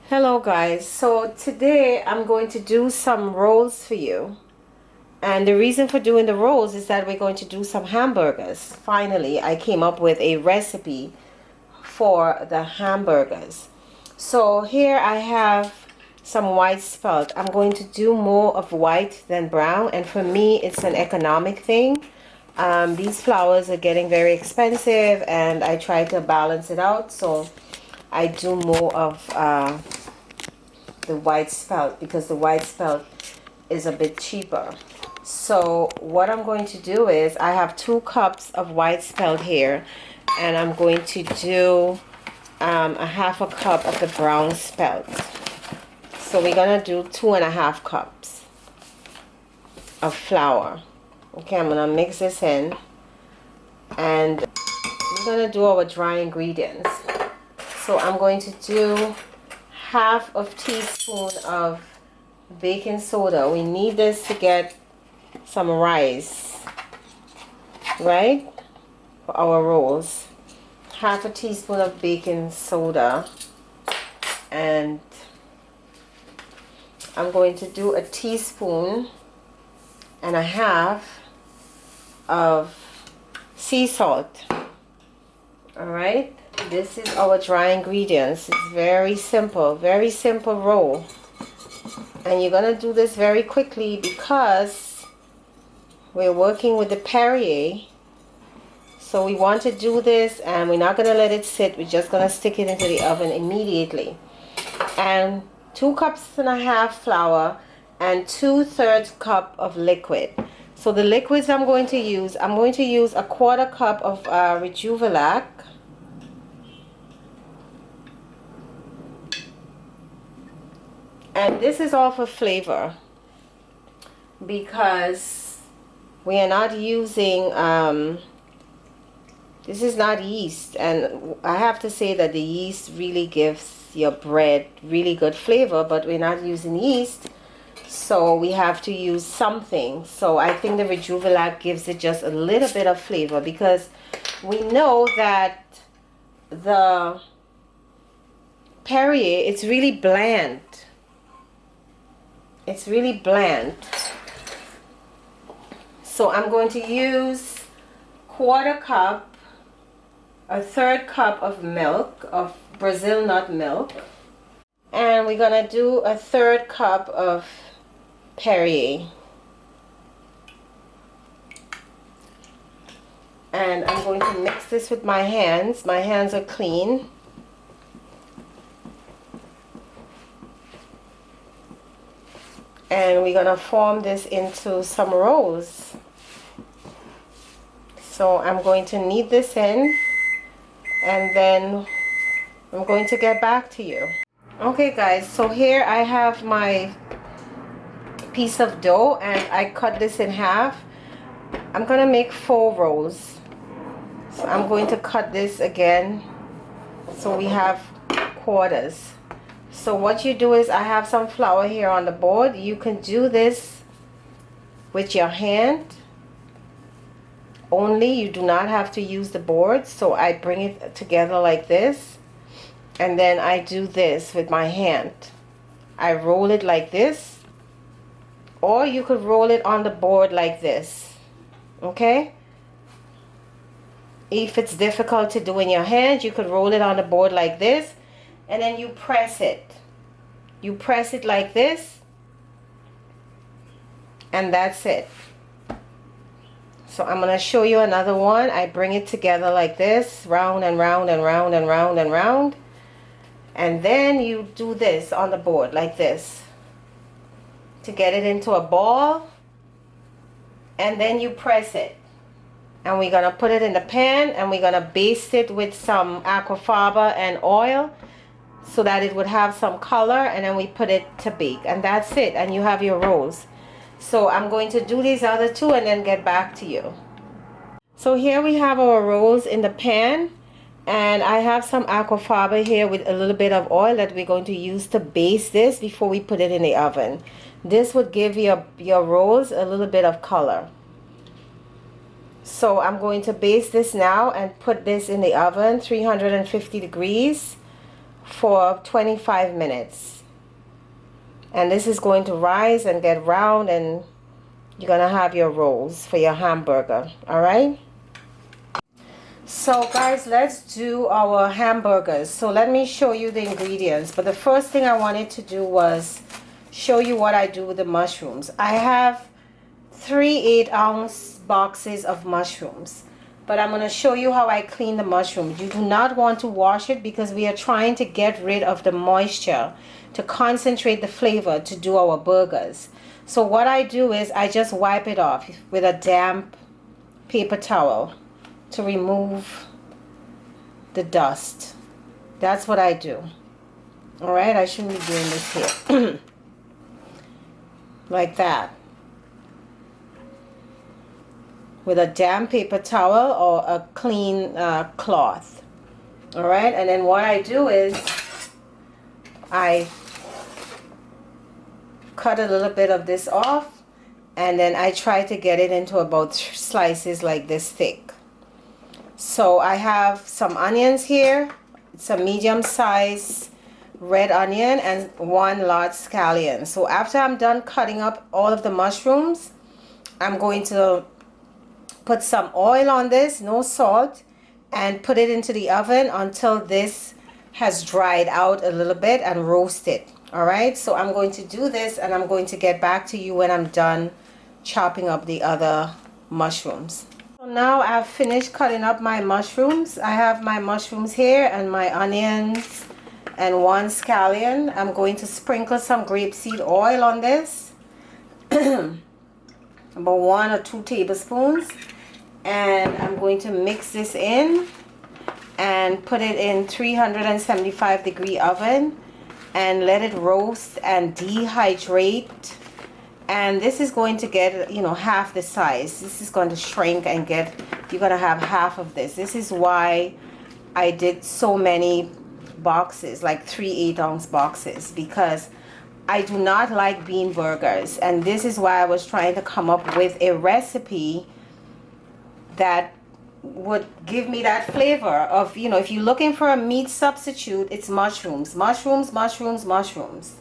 Hello guys, so today I'm going to do some rolls for you, and the reason for doing the rolls is that we're going to do some hamburgers. Finally, I came up with a recipe for the hamburgers. So here I have some white spelt. I'm going to do more of white than brown, and for me it's an economic thing. These flours are getting very expensive and I try to balance it out, so I do more of the white spelt because the white spelt is a bit cheaper. So what I'm going to do is I have 2 cups of white spelt here, and I'm going to do a half a cup of the brown spelt. So we're gonna do 2.5 cups of flour. Okay, I'm gonna mix this in, and we're gonna do our dry ingredients. So I'm going to do half of teaspoon of baking soda. We need this to get some rise, right, for our rolls. Half a teaspoon of baking soda, and I'm going to do a teaspoon and a half of sea salt. All right, this is our dry ingredients. It's very simple roll, and you're gonna do this very quickly because we're working with the Perrier. So we want to do this, and we're not gonna let it sit. We're just gonna stick it into the oven immediately. And 2.5 cups flour and 2/3 cup of liquid. So the liquids I'm going to use a 1/4 cup of Rejuvelac, and this is all for flavor because we are not using this is not yeast, and I have to say that the yeast really gives your bread really good flavor, but we're not using yeast, so we have to use something. So I think the Rejuvelac gives it just a little bit of flavor, because we know that the Perrier, it's really bland. It's really bland. So I'm going to use 1/4 cup, a 1/3 cup of milk, of Brazil nut milk, and we're gonna do a 1/3 cup of Perrier, and I'm going to mix this with my hands. My hands are clean. And we're gonna form this into some rolls. So I'm going to knead this in, and then I'm going to get back to you. Okay guys, so here I have my piece of dough, and I cut this in half. I'm gonna make 4 rolls. So I'm going to cut this again so we have quarters. So what you do is, I have some flour here on the board. You can do this with your hand only. You do not have to use the board. So I bring it together like this, and then I do this with my hand. I roll it like this, or you could roll it on the board like this. Okay? If it's difficult to do in your hand, you could roll it on the board like this, and then you press it. You press it like this, and that's it. So I'm going to show you another one. I bring it together like this, round and round and round and round and round, and then you do this on the board like this to get it into a ball, and then you press it. And we're going to put it in the pan, and we're going to baste it with some aquafaba and oil so that it would have some color, and then we put it to bake, and that's it, and you have your rolls. So I'm going to do these other 2 and then get back to you. So here we have our rolls in the pan, and I have some aquafaba here with a little bit of oil that we're going to use to baste this before we put it in the oven. This would give your rolls a little bit of color. So I'm going to baste this now and put this in the oven, 350 degrees, for 25 minutes. And this is going to rise and get round, and you're gonna have your rolls for your hamburger. All right, so guys, let's do our hamburgers. So let me show you the ingredients, but the first thing I wanted to do was show you what I do with the mushrooms. I have 3 8-ounce boxes of mushrooms, but I'm going to show you how I clean the mushrooms. You do not want to wash it because we are trying to get rid of the moisture to concentrate the flavor to do our burgers. So what I do is I just wipe it off with a damp paper towel to remove the dust. That's what I do. All right, I shouldn't be doing this here. Like that. With a damp paper towel or a clean cloth. All right, and then what I do is I cut a little bit of this off, and then I try to get it into about slices like this thick. So I have some onions here. It's a medium size red onion and 1 large scallion. So after I'm done cutting up all of the mushrooms, I'm going to put some oil on this, no salt, and put it into the oven until this has dried out a little bit, and roast it. All right, so I'm going to do this, and I'm going to get back to you when I'm done chopping up the other mushrooms. So now I've finished cutting up my mushrooms. I have my mushrooms here and my onions and 1 scallion. I'm going to sprinkle some grapeseed oil on this. About 1 or 2 tablespoons. And I'm going to mix this in and put it in 375-degree oven and let it roast and dehydrate. And this is going to get, you know, half the size. This is going to shrink and get, you're going to have half of this. This is why I did so many boxes, like 3 8-ounce boxes, because I do not like bean burgers. And this is why I was trying to come up with a recipe that would give me that flavor of, you know, if you're looking for a meat substitute, it's mushrooms. Mushrooms, mushrooms, mushrooms.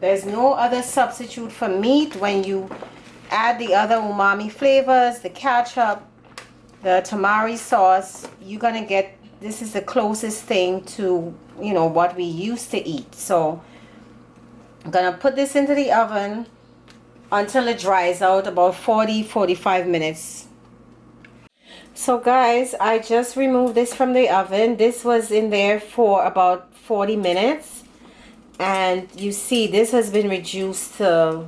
There's no other substitute for meat. When you add the other umami flavors, the ketchup, the tamari sauce, you're gonna get, this is the closest thing to, you know, what we used to eat. So I'm gonna put this into the oven until it dries out, about 40-45 minutes. So guys, I just removed this from the oven. This was in there for about 40 minutes. And you see this has been reduced to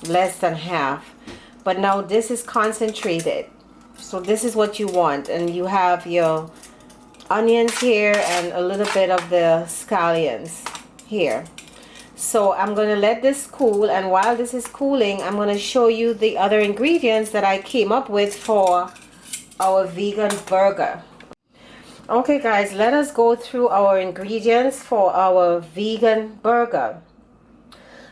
less than half. But now this is concentrated. So this is what you want. And you have your onions here and a little bit of the scallions here. So I'm going to let this cool. And while this is cooling, I'm going to show you the other ingredients that I came up with for our vegan burger. Okay guys, let us go through our ingredients for our vegan burger.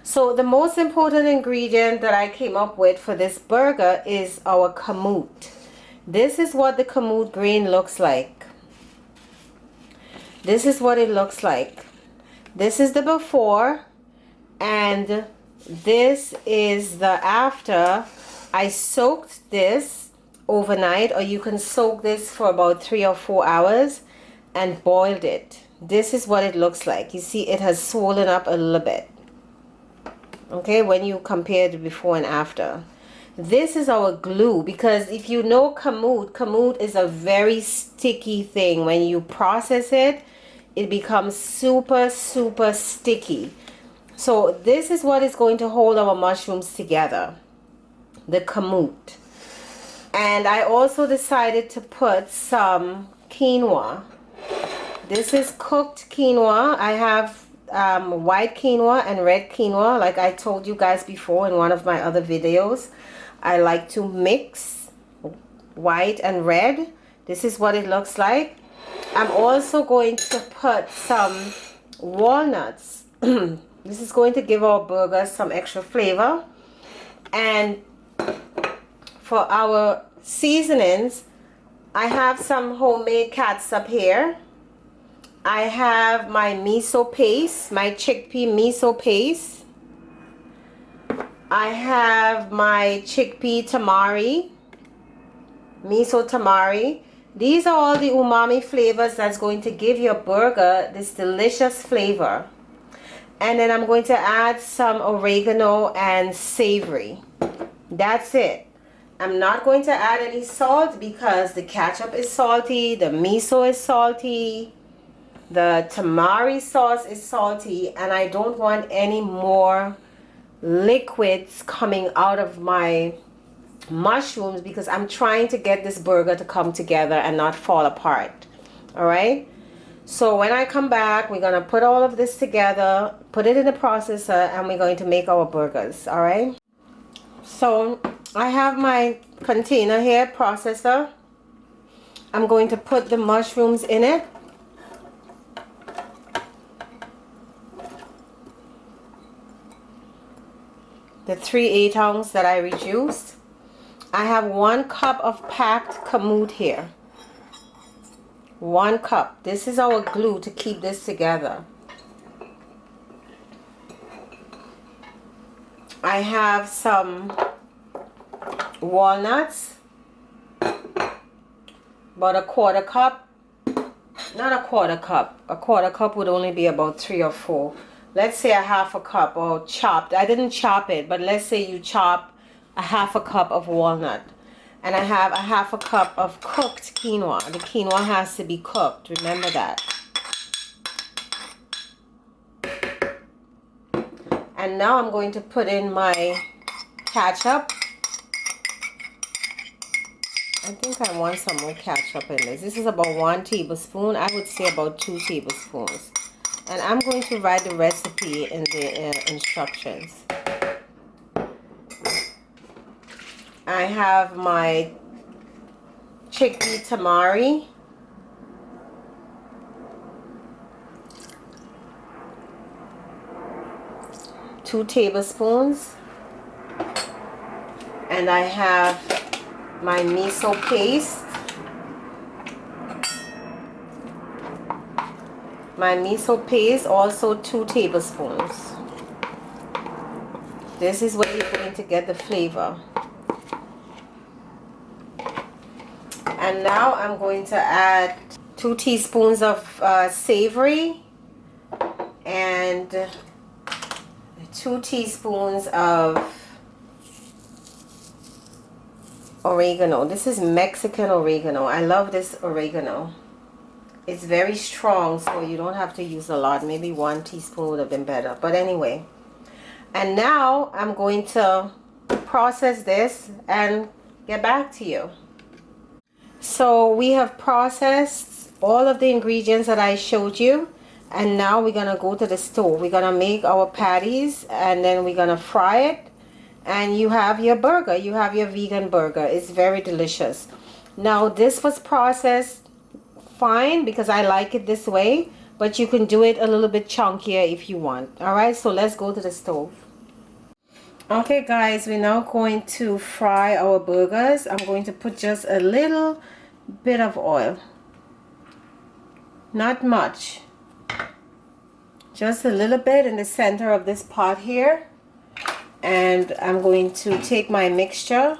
So the most important ingredient that I came up with for this burger is our kamut. This is what the kamut grain looks like. This is what it looks like. This is the before, and this is the after. I soaked this overnight, or you can soak this for about 3 or 4 hours and boiled it. This is what it looks like. You see it has swollen up a little bit, okay, when you compare the before and after. This is our glue, because if you know kamut is a very sticky thing. When you process it, it becomes super sticky. So this is what is going to hold our mushrooms together, the kamut. And I also decided to put some quinoa. This is cooked quinoa. I have white quinoa and red quinoa, like I told you guys before in one of my other videos. I like to mix white and red. This is what it looks like. I'm also going to put some walnuts. This is going to give our burgers some extra flavor. And for our seasonings, I have some homemade catsup here. I have my miso paste, my chickpea miso paste. I have my chickpea tamari, miso tamari. These are all the umami flavors that's going to give your burger this delicious flavor. And then I'm going to add some oregano and savory. That's it. I'm not going to add any salt because the ketchup is salty, the miso is salty, the tamari sauce is salty, and I don't want any more liquids coming out of my mushrooms because I'm trying to get this burger to come together and not fall apart. All right, so when I come back, we're gonna put all of this together, put it in the processor, and we're going to make our burgers. All right, so I have my container here, processor. I'm going to put the mushrooms in it. The 3/8 ounce that I reduced. I have 1 cup of packed kamut here. 1 cup. This is our glue to keep this together. I have some walnuts, about 1/4 cup. Not 1/4 cup. 1/4 cup would only be about 3 or 4. Let's say 1/2 cup, or chopped. I didn't chop it, but let's say you chop 1/2 cup of walnut. And I have 1/2 cup of cooked quinoa. The quinoa has to be cooked. Remember that. And now I'm going to put in my ketchup. I think I want some more ketchup in this. This is about 1 tablespoon. I would say about 2 tablespoons. And I'm going to write the recipe in the instructions. I have my chickpea tamari. Two tablespoons. And I have my miso paste. My miso paste, also 2 tablespoons. This is where you're going to get the flavor. And now I'm going to add 2 teaspoons of savory and 2 teaspoons of oregano. This is Mexican oregano. I love this oregano. It's very strong, so you don't have to use a lot. Maybe 1 teaspoon would have been better. But anyway. And now I'm going to process this and get back to you. So we have processed all of the ingredients that I showed you. And now we're going to go to the stove. We're going to make our patties and then we're going to fry it. And you have your burger. You have your vegan burger. It's very delicious. Now this was processed fine because I like it this way, but you can do it a little bit chunkier if you want. All right, so let's go to the stove. Okay guys, we're now going to fry our burgers. I'm going to put just a little bit of oil, not much, just a little bit in the center of this pot here. And I'm going to take my mixture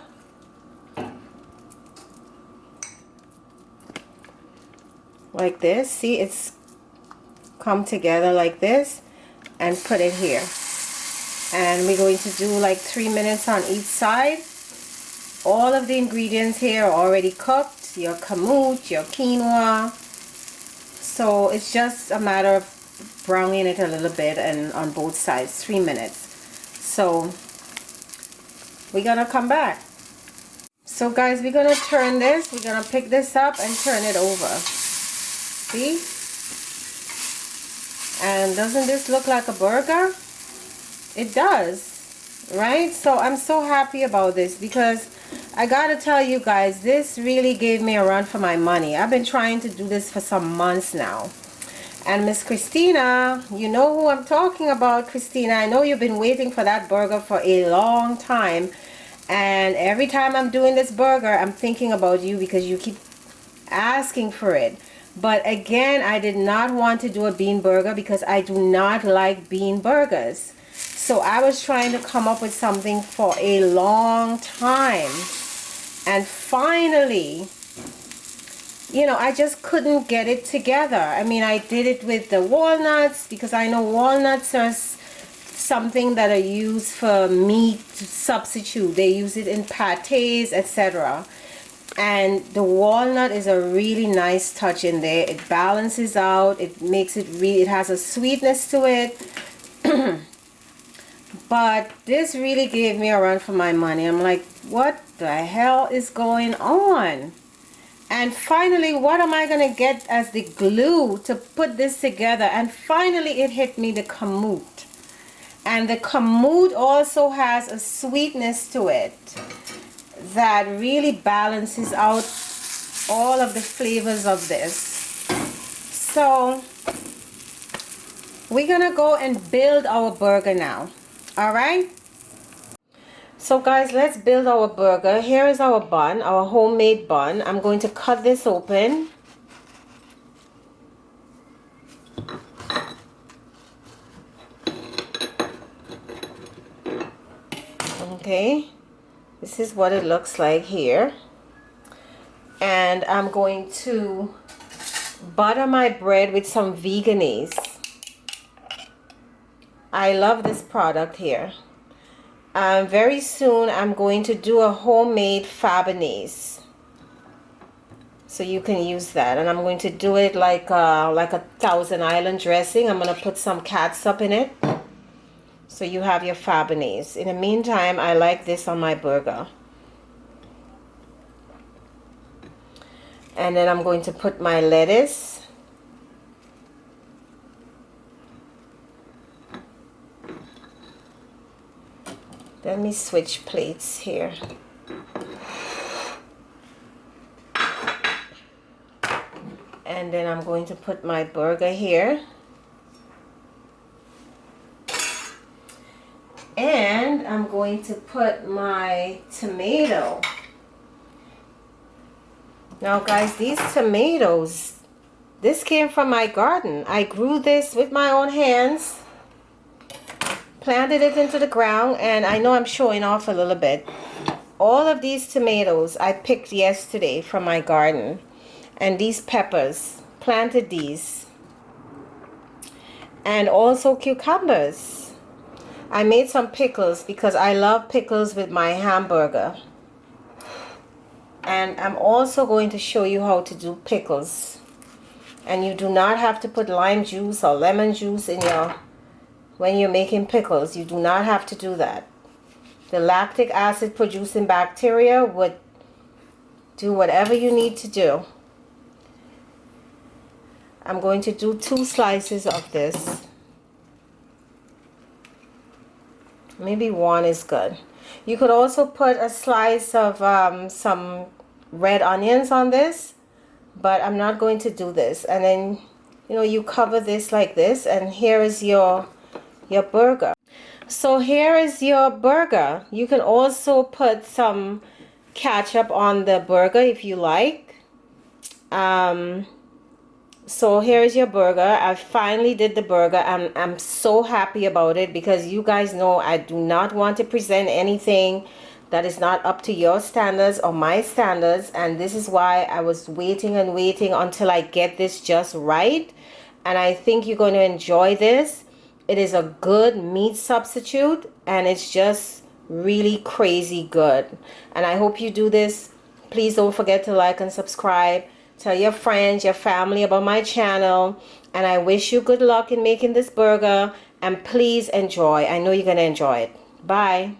like this. See, it's come together like this, and put it here. And we're going to do like 3 minutes on each side. All of the ingredients here are already cooked. Your kamut, your quinoa. So it's just a matter of browning it a little bit and on both sides. 3 minutes. So we're gonna come back. So guys, we're gonna turn this. We're gonna pick this up and turn it over. See? And doesn't this look like a burger? It does, right? So I'm so happy about this because I gotta tell you guys, this really gave me a run for my money. I've been trying to do this for some months now. And Miss Christina, you know who I'm talking about, Christina. I know you've been waiting for that burger for a long time. And every time I'm doing this burger, I'm thinking about you because you keep asking for it. But again, I did not want to do a bean burger because I do not like bean burgers. So I was trying to come up with something for a long time. And finally, you know, I just couldn't get it together. I mean, I did it with the walnuts because I know walnuts are something that are used for meat substitute. They use it in pâtés, etc. And the walnut is a really nice touch in there. It balances out. It makes it it has a sweetness to it. But this really gave me a run for my money. I'm like, what the hell is going on? And finally, what am I going to get as the glue to put this together? And finally, it hit me, the kamut. And the kamut also has a sweetness to it that really balances out all of the flavors of this. So we're gonna go and build our burger now. All right, so guys, let's build our burger. Here is our bun, our homemade bun. I'm going to cut this open. Okay, this is what it looks like here. And I'm going to butter my bread with some Vegenaise. I love this product here. Very soon I'm going to do a homemade Fabonnaise, so you can use that. And I'm going to do it like a Thousand Island dressing. I'm going to put some catsup in it, so you have your Fabonnaise. In the meantime, I like this on my burger. And then I'm going to put my lettuce. Let me switch plates here. And then I'm going to put my burger here. And I'm going to put my tomato. Now guys, these tomatoes, this came from my garden. I grew this with my own hands, planted it into the ground, and I know I'm showing off a little bit. All of these tomatoes I picked yesterday from my garden. And these peppers, planted these. And also cucumbers. I made some pickles because I love pickles with my hamburger. And I'm also going to show you how to do pickles. And you do not have to put lime juice or lemon juice in when you're making pickles. You do not have to do that. The lactic acid producing bacteria would do whatever you need to do. I'm going to do 2 slices of this. Maybe 1 is good. You could also put a slice of some red onions on this, but I'm not going to do this. And then, you know, you cover this like this, and here is your burger. So here is your burger. You can also put some ketchup on the burger if you like. So here is your burger. I finally did the burger. I'm so happy about it because you guys know I do not want to present anything that is not up to your standards or my standards, and this is why I was waiting and waiting until I get this just right. And I think you're going to enjoy this. It is a good meat substitute, and it's just really crazy good. And I hope you do this. Please don't forget to like and subscribe. Tell your friends, your family about my channel. And I wish you good luck in making this burger. And please enjoy. I know you're going to enjoy it. Bye.